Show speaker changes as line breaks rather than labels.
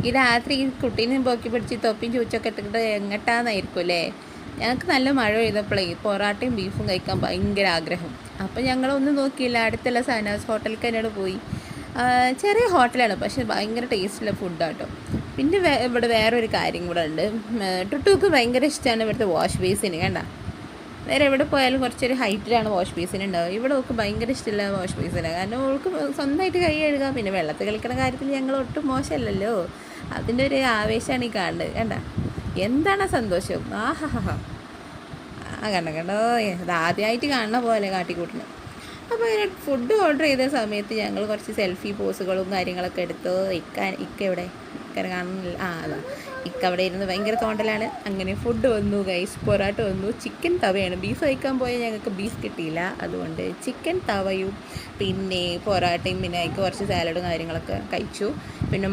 ഈ രാത്രി ഈ കുട്ടീനെ പോക്കി പിടിച്ച് തൊപ്പിയും ചൂച്ചൊക്കെ ഇട്ടിട്ട് എങ്ങട്ടാന്നായിരിക്കും അല്ലേ. ഞങ്ങൾക്ക് നല്ല മഴ പെയ്തപ്പോഴേ പൊറാട്ടയും ബീഫും കഴിക്കാൻ ഭയങ്കര ആഗ്രഹം. അപ്പം ഞങ്ങളൊന്നും നോക്കിയില്ല, അടുത്തുള്ള സനാസ് ഹോട്ടലിൽ തന്നെയാണ് പോയി. ചെറിയ ഹോട്ടലാണ്, പക്ഷേ ഭയങ്കര ടേസ്റ്റുള്ള ഫുഡാണ് കേട്ടോ. പിന്നെ ഇവിടെ വേറൊരു കാര്യം കൂടെ ഉണ്ട്. ടുട്ടുക്ക് ഭയങ്കര ഇഷ്ടമാണ് ഇവിടുത്തെ വാഷ് ബേസിന്. കണ്ട, വേറെ എവിടെ പോയാലും കുറച്ചൊരു ഹൈറ്റിലാണ് വാഷ് ബേസിന് ഉണ്ടാവുക. ഇവിടെ ഓൾക്ക് ഭയങ്കര ഇഷ്ടമില്ല വാഷ് ബേസിന്, കാരണം ഓൾക്ക് സ്വന്തമായിട്ട് കൈ കഴുകാം. പിന്നെ വെള്ളത്തിൽ കളിക്കുന്ന കാര്യത്തിൽ ഞങ്ങൾ ഒട്ടും മോശമല്ലല്ലോ. അതിൻ്റെ ഒരു ആവേശമാണ് ഈ കാണുന്നത്. കണ്ട, എന്താണ് സന്തോഷം. ആഹാ കണ്ടോ, അത് ആദ്യമായിട്ട് കാണുന്ന പോലെ കാട്ടിക്കൂട്ടുന്നത്. അപ്പോൾ അങ്ങനെ ഫുഡ് ഓർഡർ ചെയ്ത സമയത്ത് ഞങ്ങൾ കുറച്ച് സെൽഫി പോസുകളും കാര്യങ്ങളൊക്കെ എടുത്തു. ഇക്ക എവിടെ, ഇക്കനെ കാണുന്നില്ല. അതാ ഇക്ക അവിടെ ഇരുന്ന് ഭയങ്കര തോണ്ടലാണ്. അങ്ങനെ ഫുഡ് വന്നു ഗൈസ്, പൊറാട്ട വന്നു. ചിക്കൻ തവയാണ്. ബീഫ് കഴിക്കാൻ പോയാൽ ഞങ്ങൾക്ക് ബീഫ് കിട്ടിയില്ല, അതുകൊണ്ട് ചിക്കൻ തവയും പിന്നെ പൊറാട്ടയും പിന്നെ അതിക്ക് കുറച്ച് സാലഡും കാര്യങ്ങളൊക്കെ കഴിച്ചു. പിന്നെ